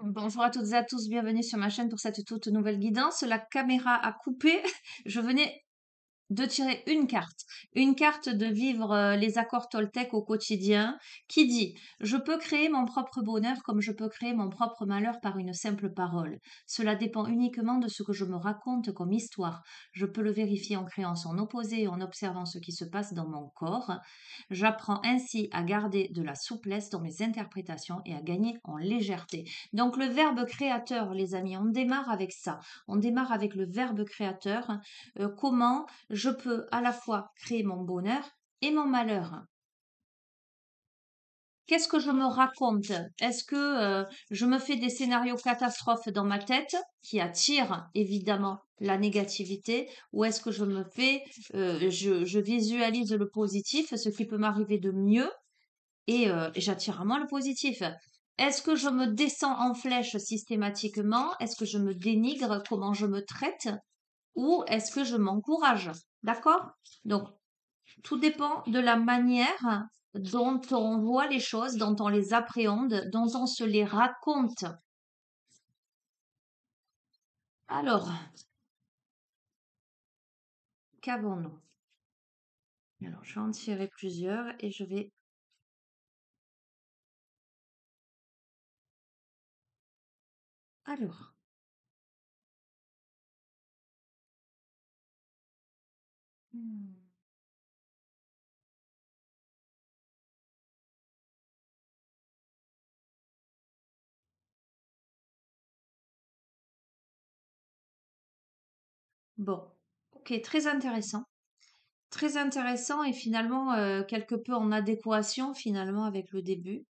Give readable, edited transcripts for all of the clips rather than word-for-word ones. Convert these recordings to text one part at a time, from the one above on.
Bonjour à toutes et à tous, bienvenue sur ma chaîne pour cette toute nouvelle guidance. La caméra a coupé. Je venais de tirer une carte de vivre les accords Toltec au quotidien, qui dit: je peux créer mon propre bonheur comme je peux créer mon propre malheur par une simple parole. Cela dépend uniquement de ce que je me raconte comme histoire. Je peux le vérifier en créant son opposé et en observant ce qui se passe dans mon corps. J'apprends ainsi à garder de la souplesse dans mes interprétations et à gagner en légèreté. Donc le verbe créateur, les amis, on démarre avec ça. On démarre avec le verbe créateur. Comment je peux à la fois créer mon bonheur et mon malheur. Qu'est-ce que je me raconte? Est-ce que je me fais des scénarios catastrophes dans ma tête qui attirent évidemment la négativité, ou est-ce que je me fais, je visualise le positif, ce qui peut m'arriver de mieux, et j'attire à moi le positif? Est-ce que je me descends en flèche systématiquement? Est-ce que je me dénigre? Comment je me traite? Ou est-ce que je m'encourage? D'accord? Donc, tout dépend de la manière dont on voit les choses, dont on les appréhende, dont on se les raconte. Alors, qu'avons-nous? Alors, je vais en tirer plusieurs et je vais... Alors, hmm, bon, ok, très intéressant. Très intéressant et finalement quelque peu en adéquation finalement avec le début.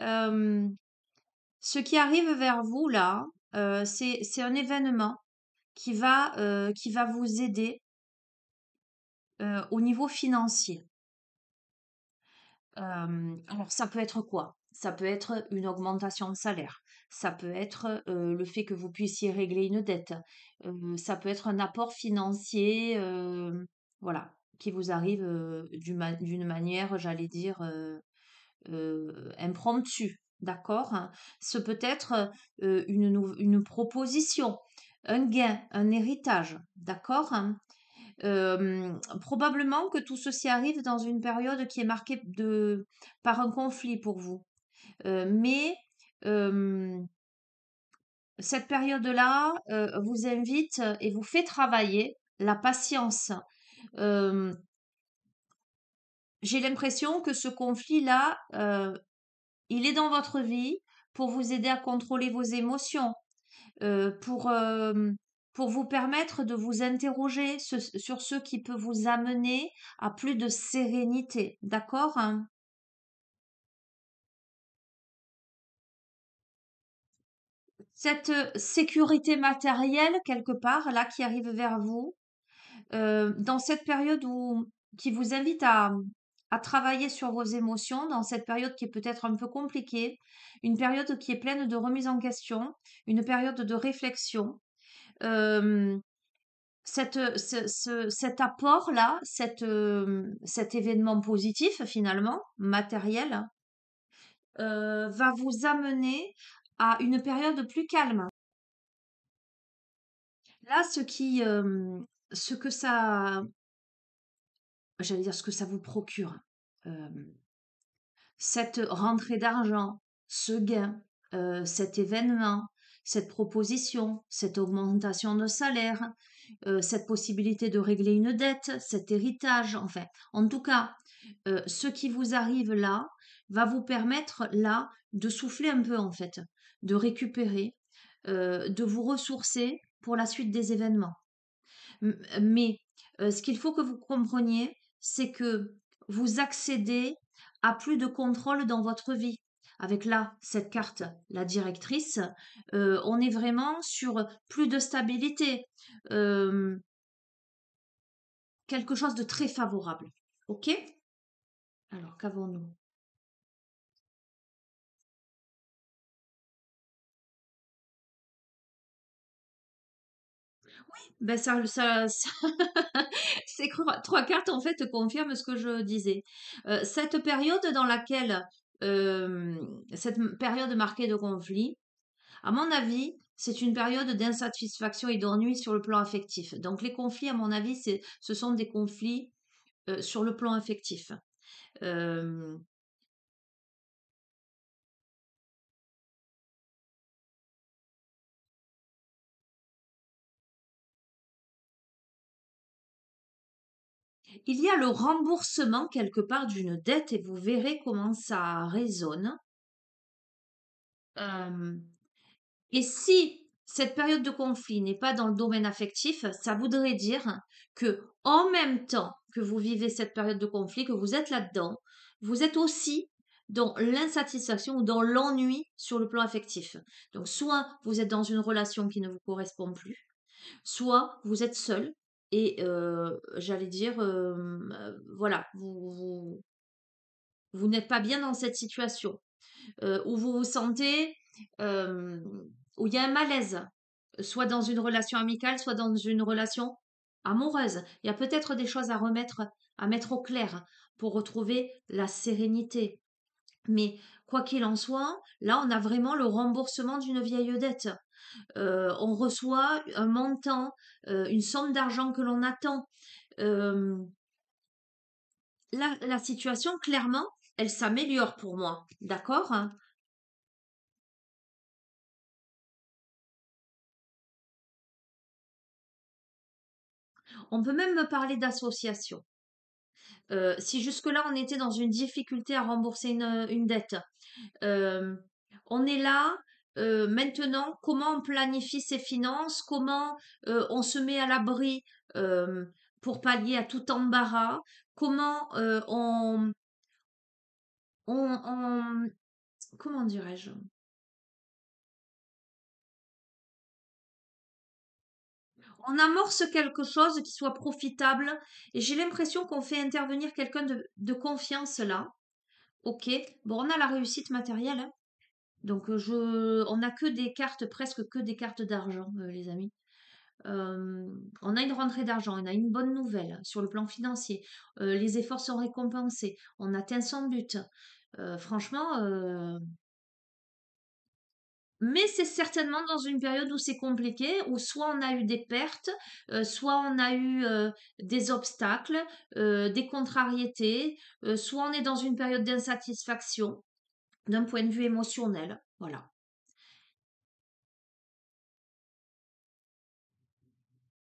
Euh, Ce qui arrive vers vous là, c'est un événement qui va vous aider au niveau financier. Alors ça peut être quoi? Ça peut être une augmentation de salaire. Ça peut être le fait que vous puissiez régler une dette. Ça peut être un apport financier, voilà, qui vous arrive d'une manière, j'allais dire, impromptue. D'accord? Ce peut être une proposition, un gain, un héritage. D'accord? Probablement que tout ceci arrive dans une période qui est marquée par un conflit pour vous. Mais cette période-là vous invite et vous fait travailler la patience. Euh, j'ai l'impression que ce conflit-là, il est dans votre vie pour vous aider à contrôler vos émotions, pour vous permettre de vous interroger sur ce qui peut vous amener à plus de sérénité. D'accord, hein? Cette sécurité matérielle, quelque part, là, qui arrive vers vous, dans cette période qui vous invite à travailler sur vos émotions, dans cette période qui est peut-être un peu compliquée, une période qui est pleine de remise en question, une période de réflexion. euh, cet apport-là, cet événement positif finalement, matériel, va vous amener à une période plus calme. Là, ce que ça, j'allais dire ce que ça vous procure, euh, cette rentrée d'argent, ce gain, cet événement, cette proposition, cette augmentation de salaire, cette possibilité de régler une dette, cet héritage, enfin, en tout cas, ce qui vous arrive là va vous permettre là de souffler un peu en fait, de récupérer, de vous ressourcer pour la suite des événements. Mais ce qu'il faut que vous compreniez, c'est que vous accédez à plus de contrôle dans votre vie. Avec là, cette carte, la directrice, on est vraiment sur plus de stabilité, euh, quelque chose de très favorable. OK? Alors, qu'avons-nous? Ben ces trois cartes en fait confirment ce que je disais. Cette période dans laquelle, cette période marquée de conflit, À mon avis, c'est une période d'insatisfaction et d'ennui sur le plan affectif. Donc les conflits, à mon avis, ce sont des conflits sur le plan affectif. Euh, il y a le remboursement quelque part d'une dette et vous verrez comment ça résonne. Euh, Et si cette période de conflit n'est pas dans le domaine affectif, ça voudrait dire que en même temps que vous vivez cette période de conflit, que vous êtes là-dedans, vous êtes aussi dans l'insatisfaction ou dans l'ennui sur le plan affectif. Donc soit vous êtes dans une relation qui ne vous correspond plus, soit vous êtes seul et j'allais dire, voilà, vous n'êtes pas bien dans cette situation où vous vous sentez, euh, où il y a un malaise, soit dans une relation amicale, soit dans une relation amoureuse. Il y a peut-être des choses à mettre au clair pour retrouver la sérénité. Mais quoi qu'il en soit, là, on a vraiment le remboursement d'une vieille dette. On reçoit un montant, une somme d'argent que l'on attend. Euh, la situation, clairement, elle s'améliore pour moi. D'accord? On peut même me parler d'association. Si jusque-là on était dans une difficulté à rembourser une dette, euh, on est là maintenant. Comment on planifie ses finances? Comment on se met à l'abri euh, pour pallier à tout embarras? Comment on- comment dirais-je? On amorce quelque chose qui soit profitable et j'ai l'impression qu'on fait intervenir quelqu'un de confiance là. Ok, bon, on a la réussite matérielle, hein. Donc, on n'a que des cartes, presque que des cartes d'argent, les amis. On a une rentrée d'argent, on a une bonne nouvelle sur le plan financier. Les efforts sont récompensés. On atteint son but. Franchement, mais c'est certainement dans une période où c'est compliqué, où soit on a eu des pertes, soit on a eu des obstacles, des contrariétés, soit on est dans une période d'insatisfaction d'un point de vue émotionnel. Voilà.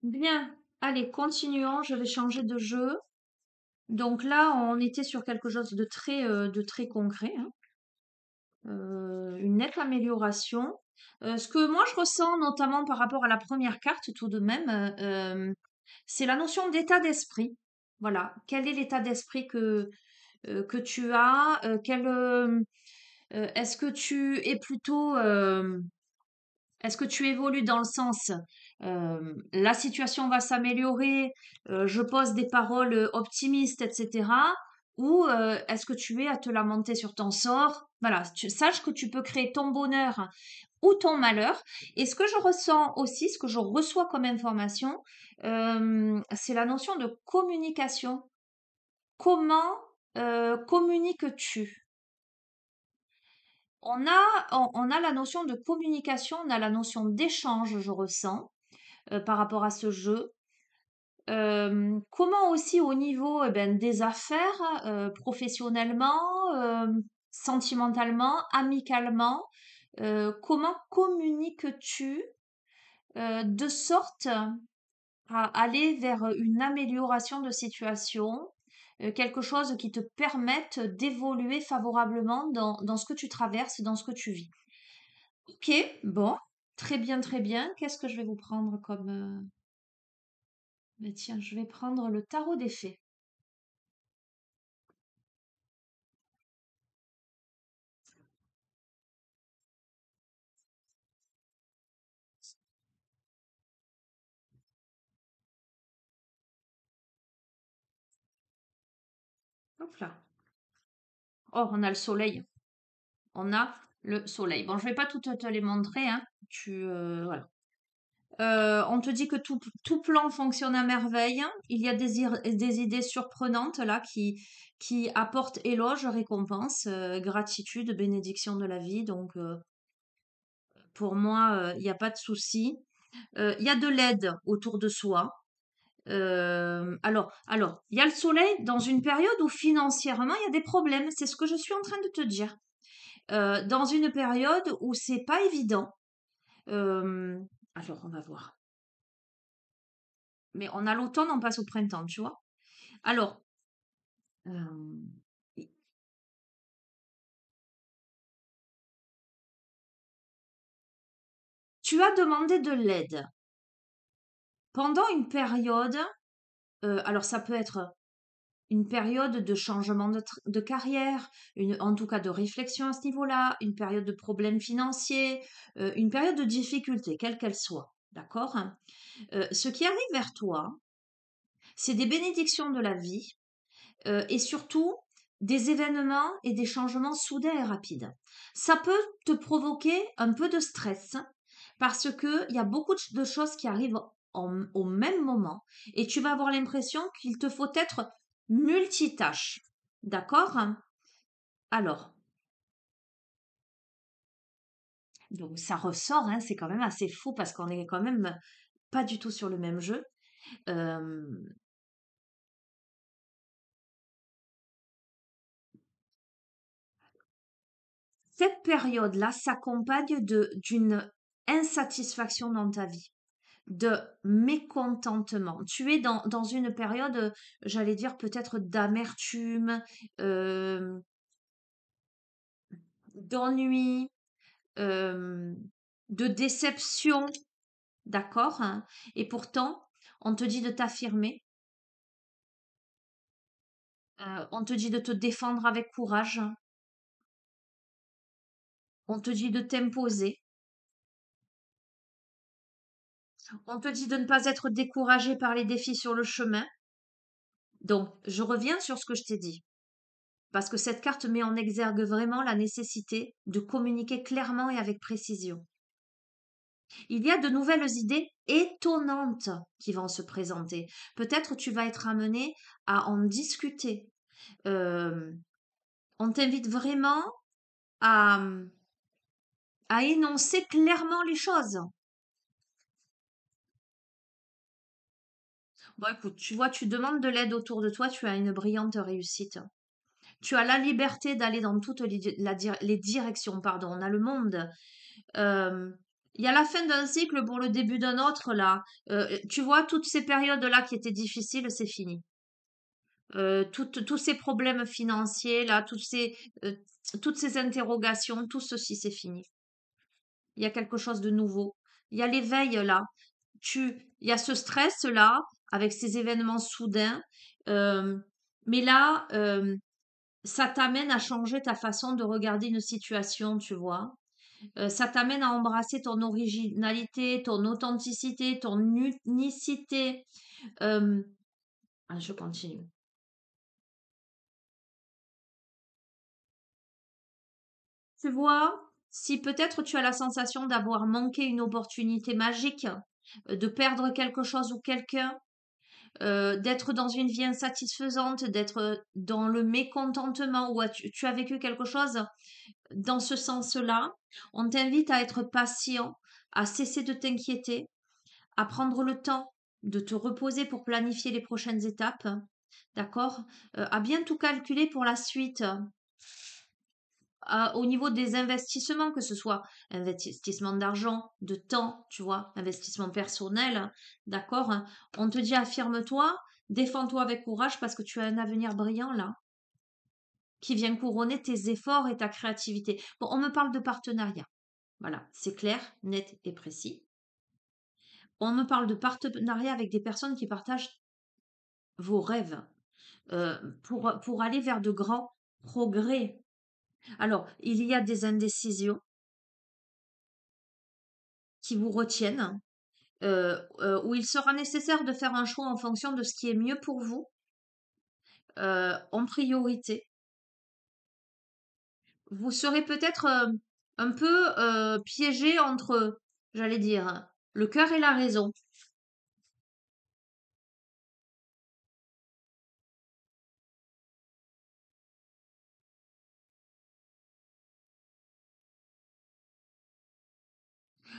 Bien, allez, continuons. Je vais changer de jeu. Donc là, on était sur quelque chose de très concret, hein. Une nette amélioration. Ce que moi je ressens, notamment par rapport à la première carte, tout de même, c'est la notion d'état d'esprit. Voilà. Quel est l'état d'esprit que tu as? Est-ce que tu es plutôt est-ce que tu évolues dans le sens, la situation va s'améliorer, je pose des paroles optimistes, etc. Ou est-ce que tu es à te lamenter sur ton sort? Voilà, sache que tu peux créer ton bonheur ou ton malheur. Et ce que je ressens aussi, ce que je reçois comme information, c'est la notion de communication. Comment communiques-tu? On a la notion de communication, on a la notion d'échange, je ressens, par rapport à ce jeu. Comment aussi au niveau ben, des affaires, professionnellement, sentimentalement, amicalement, comment communiques-tu de sorte à aller vers une amélioration de situation, quelque chose qui te permette d'évoluer favorablement dans ce que tu traverses, dans ce que tu vis. Ok, bon, très bien, très bien. Qu'est-ce que je vais vous prendre comme... ben tiens, je vais prendre le tarot des fées. Hop là. Oh, on a le soleil. On a le soleil. Bon, je vais pas toutes te les montrer, hein. Voilà. On te dit que tout plan fonctionne à merveille. Il y a des idées surprenantes là qui apportent éloge, récompense, gratitude, bénédiction de la vie. Donc, Pour moi, il n'y a pas de souci. Il y a de l'aide autour de soi. Alors, il y a le soleil dans une période où financièrement, il y a des problèmes. C'est ce que je suis en train de te dire. Dans une période où c'est pas évident. Euh, alors, on va voir. Mais on a l'automne, on passe au printemps, tu vois. Alors, euh, tu as demandé de l'aide pendant une période. Alors, ça peut être une période de changement de carrière, en tout cas de réflexion à ce niveau-là, une période de problèmes financiers, une période de difficulté, quelle qu'elle soit. D'accord? Ce qui arrive vers toi, c'est des bénédictions de la vie et surtout des événements et des changements soudains et rapides. Ça peut te provoquer un peu de stress parce qu'il y a beaucoup de choses qui arrivent au même moment et tu vas avoir l'impression qu'il te faut être multitâche. D'accord? Alors, donc ça ressort, hein, c'est quand même assez fou parce qu'on est quand même pas du tout sur le même jeu. Euh, Cette période-là s'accompagne d'une insatisfaction dans ta vie, de mécontentement. Tu es dans une période, j'allais dire peut-être d'amertume, euh, d'ennui, euh, de déception, d'accord? Hein. Et pourtant, on te dit de t'affirmer, on te dit de te défendre avec courage, on te dit de t'imposer, on te dit de ne pas être découragé par les défis sur le chemin. Donc, je reviens sur ce que je t'ai dit. Parce que cette carte met en exergue vraiment la nécessité de communiquer clairement et avec précision. Il y a de nouvelles idées étonnantes qui vont se présenter. Peut-être tu vas être amené à en discuter. Euh, on t'invite vraiment à, à énoncer clairement les choses. Bon, écoute, tu vois, tu demandes de l'aide autour de toi, tu as une brillante réussite. Tu as la liberté d'aller dans toutes les directions, pardon. On a le monde. Euh, Il y a la fin d'un cycle pour le début d'un autre, là. Tu vois, toutes ces périodes-là qui étaient difficiles, c'est fini. Tous ces problèmes financiers, là, euh, toutes ces interrogations, tout ceci, c'est fini. Il y a quelque chose de nouveau. Il y a l'éveil, là. Il y a ce stress-là, avec ces événements soudains. Euh, mais là, ça t'amène à changer ta façon de regarder une situation, tu vois. Ça t'amène à embrasser ton originalité, ton authenticité, ton unicité. Euh, je continue. Tu vois, si peut-être tu as la sensation d'avoir manqué une opportunité magique, de perdre quelque chose ou quelqu'un, d'être dans une vie insatisfaisante, d'être dans le mécontentement ou tu as vécu quelque chose dans ce sens-là, on t'invite à être patient, à cesser de t'inquiéter, à prendre le temps de te reposer pour planifier les prochaines étapes, d'accord? À bien tout calculer pour la suite. Au niveau des investissements, que ce soit investissement d'argent, de temps, tu vois, investissement personnel, d'accord? On te dit affirme-toi, défends-toi avec courage parce que tu as un avenir brillant là, qui vient couronner tes efforts et ta créativité. Bon, on me parle de partenariat. Voilà, c'est clair, net et précis. On me parle de partenariat avec des personnes qui partagent vos rêves pour aller vers de grands progrès. Alors, il y a des indécisions qui vous retiennent, où il sera nécessaire de faire un choix en fonction de ce qui est mieux pour vous, en priorité. Vous serez peut-être un peu piégé entre, j'allais dire, le cœur et la raison.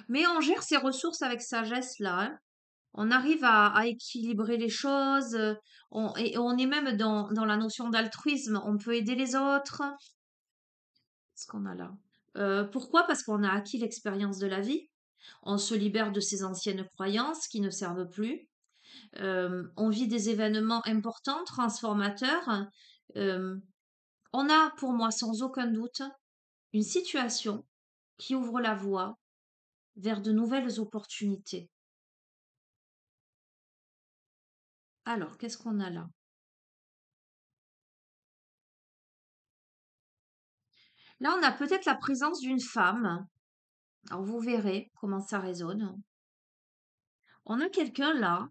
Mais on gère ses ressources avec sagesse là, hein. On arrive à équilibrer les choses, et on est même dans la notion d'altruisme. On peut aider les autres. Ce qu'on a là. Pourquoi? Parce qu'on a acquis l'expérience de la vie. On se libère de ces anciennes croyances qui ne servent plus. On vit des événements importants, transformateurs. Euh, on a, pour moi, sans aucun doute, une situation qui ouvre la voie vers de nouvelles opportunités. Alors, qu'est-ce qu'on a là? Là, on a peut-être la présence d'une femme. Alors, vous verrez comment ça résonne. On a quelqu'un là.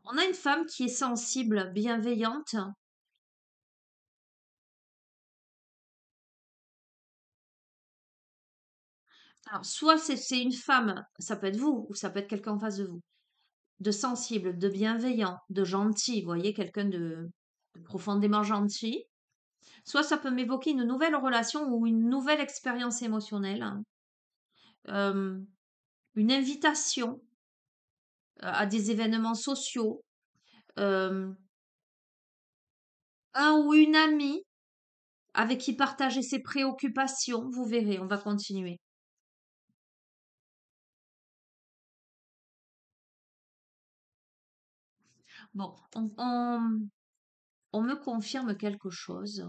On a une femme qui est sensible, bienveillante. Alors, soit c'est une femme, ça peut être vous, ou ça peut être quelqu'un en face de vous, de sensible, de bienveillant, de gentil, vous voyez, quelqu'un de profondément gentil. Soit ça peut m'évoquer une nouvelle relation ou une nouvelle expérience émotionnelle, hein. Euh, une invitation à des événements sociaux, euh, un ou une amie avec qui partager ses préoccupations. Vous verrez, on va continuer. Bon, on me confirme quelque chose,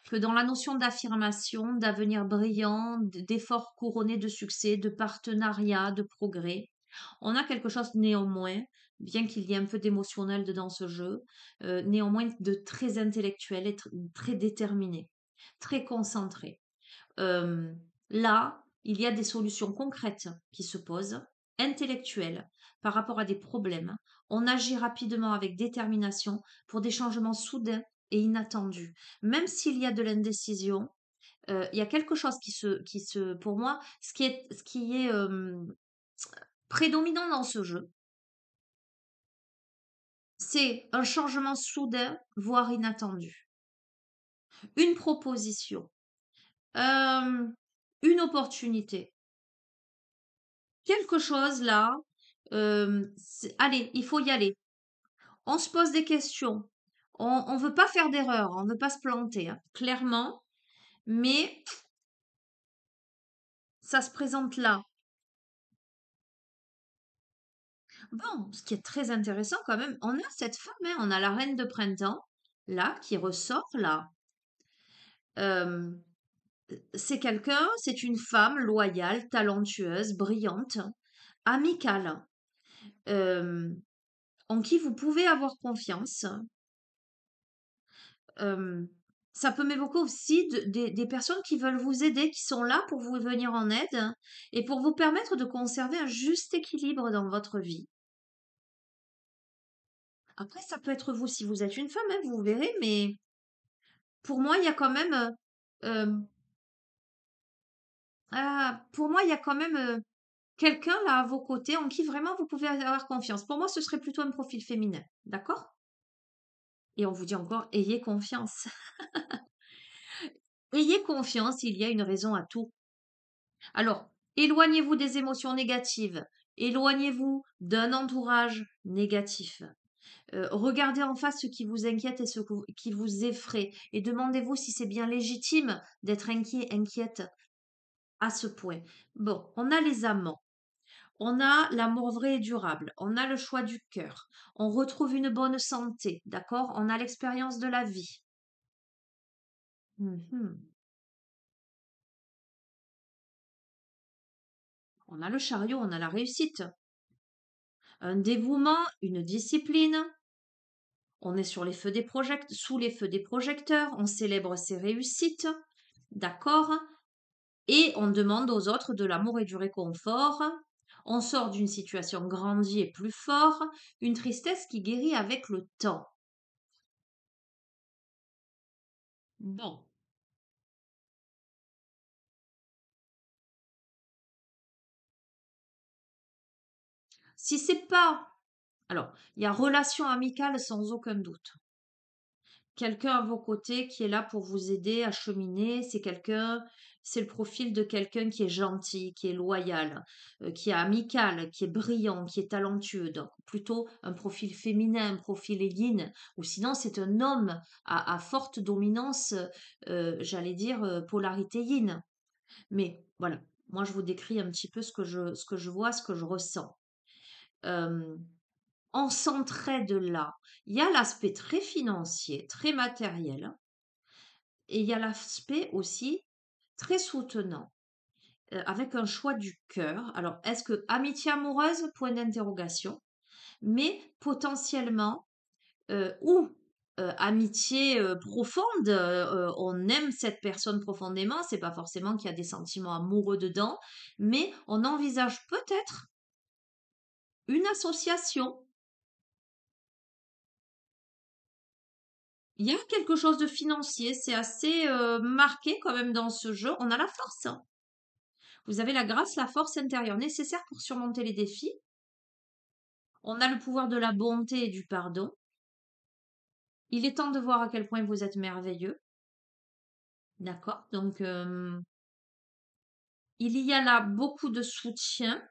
que dans la notion d'affirmation, d'avenir brillant, d'efforts couronnés de succès, de partenariat, de progrès, on a quelque chose néanmoins, bien qu'il y ait un peu d'émotionnel dedans ce jeu, néanmoins de très intellectuel et très déterminé, très concentré. Euh, Là, il y a des solutions concrètes qui se posent, intellectuelles, par rapport à des problèmes. On agit rapidement avec détermination pour des changements soudains et inattendus. Même s'il y a de l'indécision, il y a quelque chose pour moi, ce qui est prédominant dans ce jeu, c'est un changement soudain, voire inattendu. Une proposition, euh, une opportunité, quelque chose là. Allez, il faut y aller. On se pose des questions. On ne veut pas faire d'erreur, on ne veut pas se planter, hein, clairement, mais ça se présente là. Bon, ce qui est très intéressant quand même, on a cette femme, hein, on a la reine de printemps, là, qui ressort là. Euh, c'est quelqu'un, c'est une femme loyale, talentueuse, brillante, amicale, euh, en qui vous pouvez avoir confiance. Euh, Ça peut m'évoquer aussi des personnes qui veulent vous aider, qui sont là pour vous venir en aide et pour vous permettre de conserver un juste équilibre dans votre vie. Après, ça peut être vous si vous êtes une femme, hein, vous verrez, mais pour moi, il y a quand même, euh, pour moi, il y a quand même quelqu'un là à vos côtés en qui vraiment vous pouvez avoir confiance. Pour moi, ce serait plutôt un profil féminin, d'accord? Et on vous dit encore, ayez confiance. Ayez confiance, il y a une raison à tout. Alors, éloignez-vous des émotions négatives, éloignez-vous d'un entourage négatif. Regardez en face ce qui vous inquiète et qui vous effraie et demandez-vous si c'est bien légitime d'être inquiet, inquiète à ce point. Bon, on a les amants, on a l'amour vrai et durable, on a le choix du cœur, on retrouve une bonne santé, d'accord? On a l'expérience de la vie. Mhm. On a le chariot, on a la réussite, un dévouement, une discipline. On est sous les feux des projecteurs, on célèbre ses réussites, d'accord? Et on demande aux autres de l'amour et du réconfort. On sort d'une situation grandie et plus fort, une tristesse qui guérit avec le temps. Bon, si c'est pas... Alors, il y a relation amicale sans aucun doute. quelqu'un à vos côtés qui est là pour vous aider à cheminer. C'est le profil de quelqu'un qui est gentil, qui est loyal, qui est amical, qui est brillant, qui est talentueux. Donc plutôt un profil féminin, un profil yin. Ou sinon c'est un homme à forte dominance, j'allais dire polarité yin. Mais voilà, moi je vous décris un petit peu ce que je vois, ce que je ressens. Euh, on s'entraide là. Il y a l'aspect très financier, très matériel, et il y a l'aspect aussi très soutenant, avec un choix du cœur. Alors, est-ce que amitié amoureuse? Point d'interrogation. Mais potentiellement, ou amitié profonde, on aime cette personne profondément, c'est pas forcément qu'il y a des sentiments amoureux dedans, mais on envisage peut-être une association. Il y a quelque chose de financier, c'est assez marqué quand même dans ce jeu. On a la force, hein. Vous avez la grâce, la force intérieure nécessaire pour surmonter les défis. On a le pouvoir de la bonté et du pardon. Il est temps de voir à quel point vous êtes merveilleux. D'accord? Donc, il y a là beaucoup de soutien.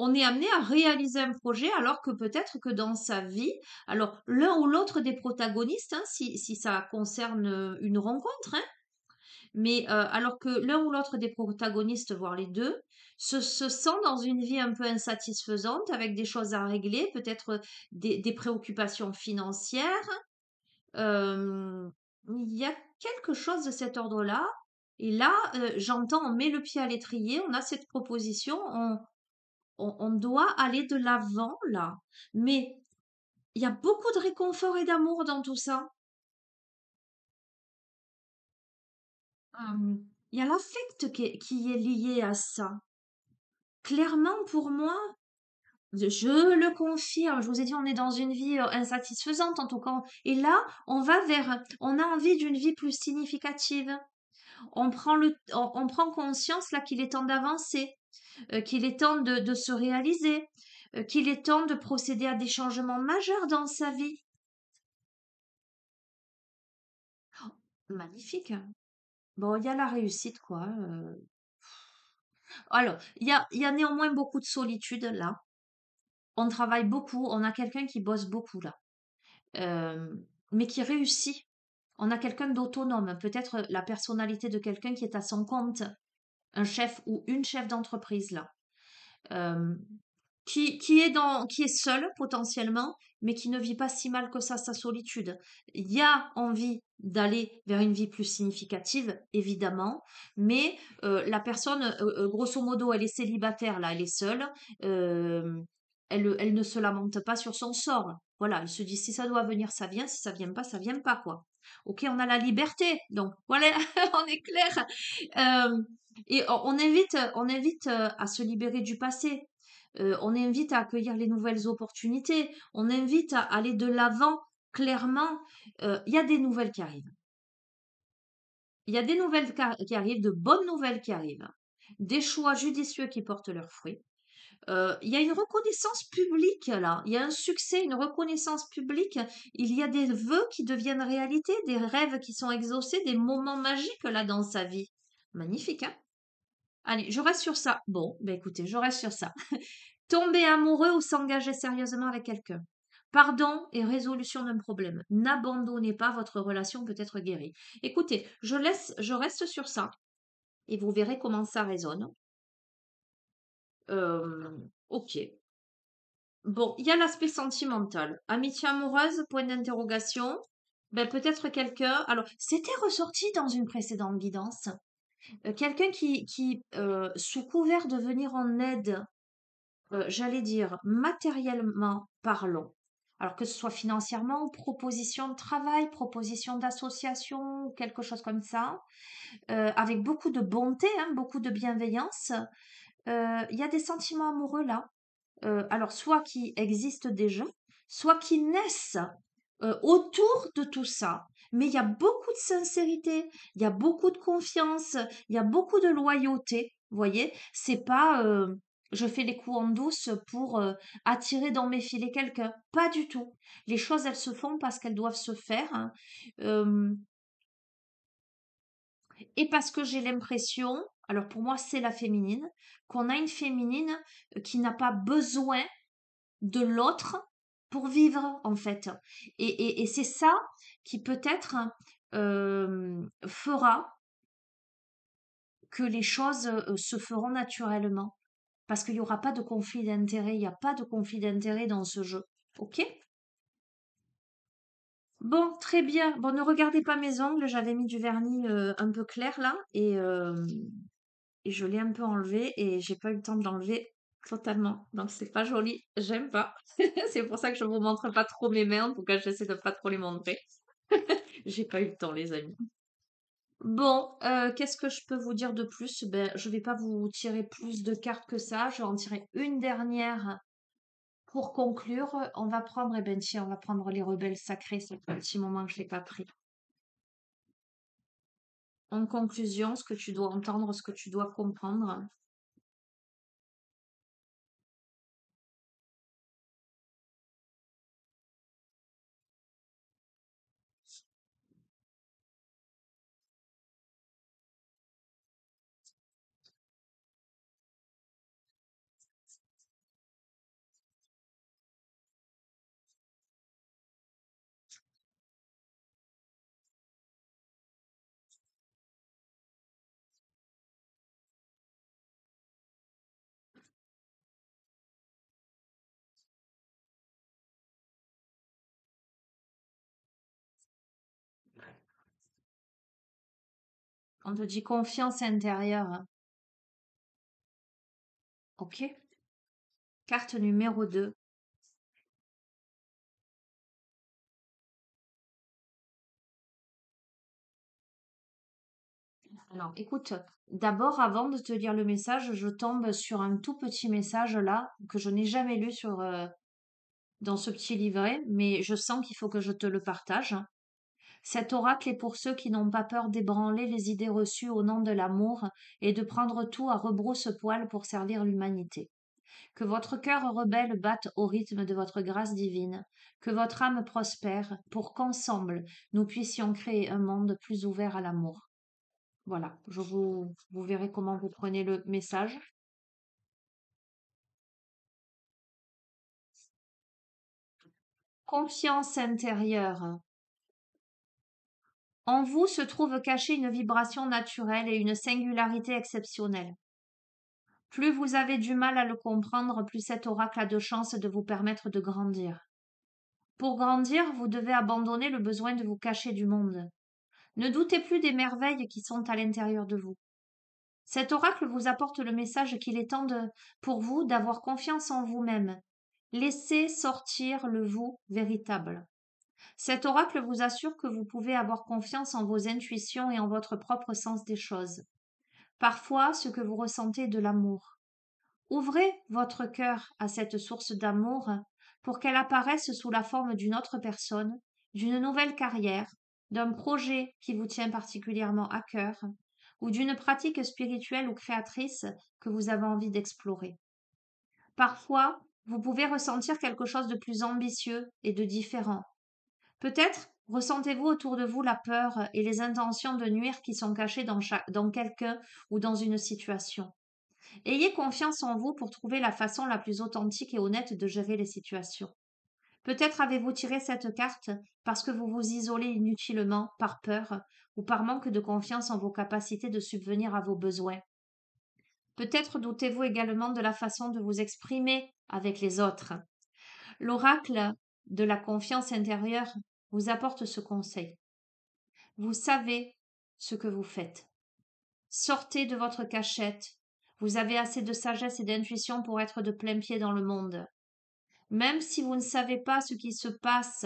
On est amené à réaliser un projet alors que peut-être que dans sa vie, alors l'un ou l'autre des protagonistes, hein, si ça concerne une rencontre, hein, mais alors que l'un ou l'autre des protagonistes, voire les deux, se sent dans une vie un peu insatisfaisante, avec des choses à régler, peut-être des préoccupations financières. Euh, il y a quelque chose de cet ordre-là. Et là, j'entends, on met le pied à l'étrier, on a cette proposition, on doit aller de l'avant là. Mais il y a beaucoup de réconfort et d'amour dans tout ça. Il y a l'affect qui est lié à ça. Clairement, pour moi, je le confirme. Je vous ai dit, on est dans une vie insatisfaisante en tout cas. Et là, on a envie d'une vie plus significative. On prend conscience là qu'il est temps d'avancer, qu'il est temps de se réaliser, qu'il est temps de procéder à des changements majeurs dans sa vie. Magnifique, hein. Bon, il y a la réussite, quoi. Alors, il y a néanmoins beaucoup de solitude là. On travaille beaucoup, on a quelqu'un qui bosse beaucoup là. euh, mais qui réussit. On a quelqu'un d'autonome, peut-être la personnalité de quelqu'un qui est à son compte, un chef ou une chef d'entreprise là, euh, qui est seul potentiellement, mais qui ne vit pas si mal que ça sa solitude. Il y a envie d'aller vers une vie plus significative, évidemment, mais la personne, grosso modo, elle est célibataire là, elle est seule. euh, elle ne se lamente pas sur son sort. Voilà, elle se dit si ça doit venir, ça vient, si ça vient pas, ça vient pas, quoi. Ok, on a la liberté, donc voilà, on est clair. Euh, et on invite à se libérer du passé. On invite à accueillir les nouvelles opportunités. On invite à aller de l'avant. Clairement, il y a des nouvelles qui arrivent. Il y a des nouvelles qui arrivent, de bonnes nouvelles qui arrivent, des choix judicieux qui portent leurs fruits. Il y a une reconnaissance publique là, il y a un succès, une reconnaissance publique, il y a des vœux qui deviennent réalité, des rêves qui sont exaucés, des moments magiques là dans sa vie. Magnifique, hein? Allez, je reste sur ça. Bon, ben écoutez, je reste sur ça. Tomber amoureux ou s'engager sérieusement avec quelqu'un. Pardon et résolution d'un problème. N'abandonnez pas, votre relation peut être guérie. Écoutez, je reste sur ça et vous verrez comment ça résonne. Ok. Bon, il y a l'aspect sentimental. Amitié amoureuse, point d'interrogation. Ben, peut-être quelqu'un. Alors, c'était ressorti dans une précédente guidance. Quelqu'un qui sous couvert de venir en aide, j'allais dire matériellement parlant, alors que ce soit financièrement, proposition de travail, proposition d'association, quelque chose comme ça, avec beaucoup de bonté, hein, beaucoup de bienveillance, il y a des sentiments amoureux là. Alors soit qui existent déjà, soit qui naissent autour de tout ça. mais il y a beaucoup de sincérité, il y a beaucoup de confiance, il y a beaucoup de loyauté. Vous voyez, c'est pas je fais les coups en douce pour attirer dans mes filets quelqu'un. Pas du tout. Les choses, elles se font parce qu'elles doivent se faire, hein. Euh, et parce que j'ai l'impression, alors pour moi, c'est la féminine, qu'on a une féminine qui n'a pas besoin de l'autre pour vivre, en fait. Et c'est ça qui peut-être fera que les choses se feront naturellement. Parce qu'il n'y aura pas de conflit d'intérêt, il n'y a pas de conflit d'intérêt dans ce jeu. Ok? Bon, très bien. Bon, ne regardez pas mes ongles, j'avais mis du vernis un peu clair là, et je l'ai un peu enlevé, et j'ai pas eu le temps de l'enlever totalement. Donc c'est pas joli, j'aime pas. C'est pour ça que je vous montre pas trop mes mains, en tout cas j'essaie de pas trop les montrer. J'ai pas eu le temps, les amis. Bon, qu'est-ce que je peux vous dire de plus? Ben, je vais pas vous tirer plus de cartes que ça. Je vais en tirer une dernière pour conclure. On va prendre, eh ben tiens, on va prendre les rebelles sacrés. Ça fait un petit moment que je l'ai pas pris. En conclusion, ce que tu dois entendre, ce que tu dois comprendre. On te dit confiance intérieure. Ok? Carte numéro 2. Alors, écoute, d'abord, avant de te lire le message, je tombe sur un tout petit message là que je n'ai jamais lu dans ce petit livret, mais je sens qu'il faut que je te le partage. Cet oracle est pour ceux qui n'ont pas peur d'ébranler les idées reçues au nom de l'amour et de prendre tout à rebrousse-poil pour servir l'humanité. Que votre cœur rebelle batte au rythme de votre grâce divine, que votre âme prospère pour qu'ensemble nous puissions créer un monde plus ouvert à l'amour. Voilà, vous verrez comment vous prenez le message. Confiance intérieure. En vous se trouve cachée une vibration naturelle et une singularité exceptionnelle. Plus vous avez du mal à le comprendre, plus cet oracle a de chances de vous permettre de grandir. Pour grandir, vous devez abandonner le besoin de vous cacher du monde. Ne doutez plus des merveilles qui sont à l'intérieur de vous. Cet oracle vous apporte le message qu'il est temps pour vous d'avoir confiance en vous-même. Laissez sortir le vous véritable. Cet oracle vous assure que vous pouvez avoir confiance en vos intuitions et en votre propre sens des choses. Parfois, ce que vous ressentez est de l'amour. Ouvrez votre cœur à cette source d'amour pour qu'elle apparaisse sous la forme d'une autre personne, d'une nouvelle carrière, d'un projet qui vous tient particulièrement à cœur, ou d'une pratique spirituelle ou créatrice que vous avez envie d'explorer. Parfois, vous pouvez ressentir quelque chose de plus ambitieux et de différent. Peut-être ressentez-vous autour de vous la peur et les intentions de nuire qui sont cachées dans quelqu'un ou dans une situation. Ayez confiance en vous pour trouver la façon la plus authentique et honnête de gérer les situations. Peut-être avez-vous tiré cette carte parce que vous vous isolez inutilement par peur ou par manque de confiance en vos capacités de subvenir à vos besoins. Peut-être doutez-vous également de la façon de vous exprimer avec les autres. L'oracle de la confiance intérieure vous apporte ce conseil. Vous savez ce que vous faites. Sortez de votre cachette. Vous avez assez de sagesse et d'intuition pour être de plein pied dans le monde. Même si vous ne savez pas ce qui se passe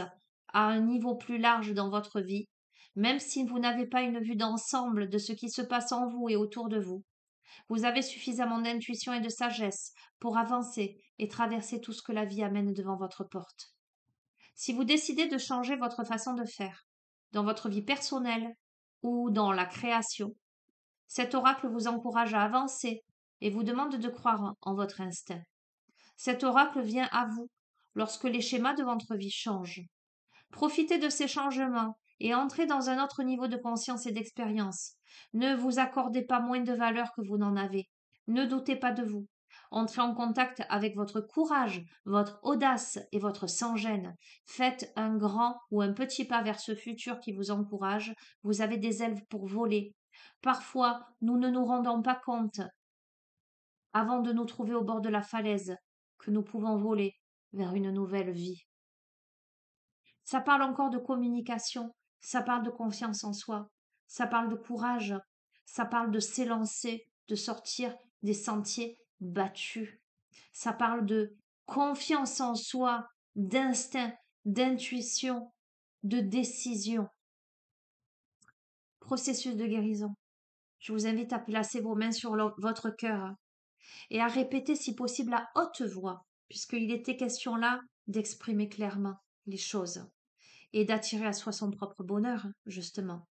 à un niveau plus large dans votre vie, même si vous n'avez pas une vue d'ensemble de ce qui se passe en vous et autour de vous, vous avez suffisamment d'intuition et de sagesse pour avancer et traverser tout ce que la vie amène devant votre porte. Si vous décidez de changer votre façon de faire, dans votre vie personnelle ou dans la création. Cet oracle vous encourage à avancer et vous demande de croire en votre instinct. Cet oracle vient à vous lorsque les schémas de votre vie changent. Profitez de ces changements et entrez dans un autre niveau de conscience et d'expérience. Ne vous accordez pas moins de valeur que vous n'en avez. Ne doutez pas de vous. Entrez en contact avec votre courage, votre audace et votre sans-gêne. Faites un grand ou un petit pas vers ce futur qui vous encourage. Vous avez des ailes pour voler. Parfois, nous ne nous rendons pas compte, avant de nous trouver au bord de la falaise, que nous pouvons voler vers une nouvelle vie. Ça parle encore de communication, ça parle de confiance en soi, ça parle de courage, ça parle de s'élancer, de sortir des sentiers battus. Ça parle de confiance en soi, d'instinct, d'intuition, de décision. Processus de guérison. Je vous invite à placer vos mains sur votre cœur et à répéter si possible à haute voix, puisqu'il était question là d'exprimer clairement les choses et d'attirer à soi son propre bonheur, justement.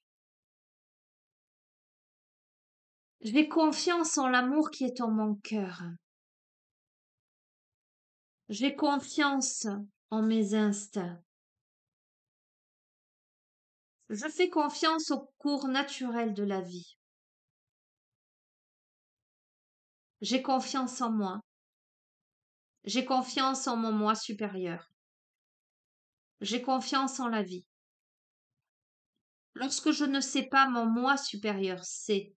J'ai confiance en l'amour qui est en mon cœur. J'ai confiance en mes instincts. Je fais confiance au cours naturel de la vie. J'ai confiance en moi. J'ai confiance en mon moi supérieur. J'ai confiance en la vie. Lorsque je ne sais pas, mon moi supérieur sait.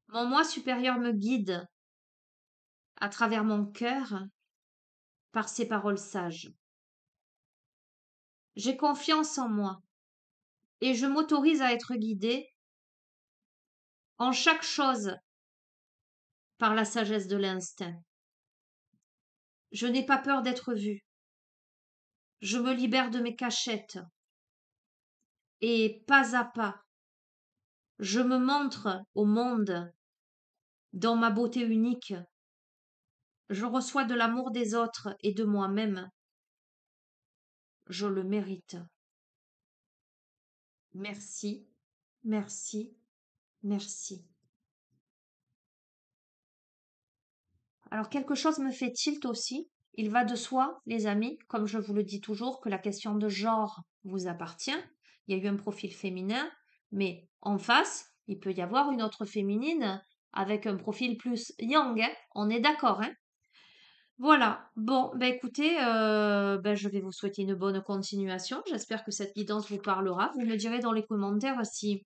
Mon moi supérieur me guide à travers mon cœur par ses paroles sages. J'ai confiance en moi et je m'autorise à être guidée en chaque chose par la sagesse de l'instinct. Je n'ai pas peur d'être vue. Je me libère de mes cachettes et pas à pas, je me montre au monde dans ma beauté unique. Je reçois de l'amour des autres et de moi-même. Je le mérite. Merci, merci, merci. Alors quelque chose me fait tilt aussi. Il va de soi, les amis, comme je vous le dis toujours, que la question de genre vous appartient. Il y a eu un profil féminin, mais en face, il peut y avoir une autre féminine avec un profil plus yang, hein. On est d'accord, hein? Voilà. Bon, ben écoutez, je vais vous souhaiter une bonne continuation. J'espère que cette guidance vous parlera. Vous me direz dans les commentaires si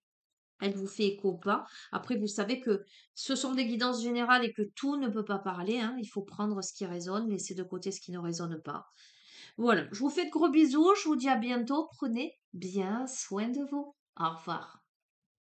elle vous fait écho ou pas. Après, vous savez que ce sont des guidances générales et que tout ne peut pas parler, hein. Il faut prendre ce qui résonne, laisser de côté ce qui ne résonne pas. Voilà. Je vous fais de gros bisous. Je vous dis à bientôt. Prenez bien soin de vous. Au revoir.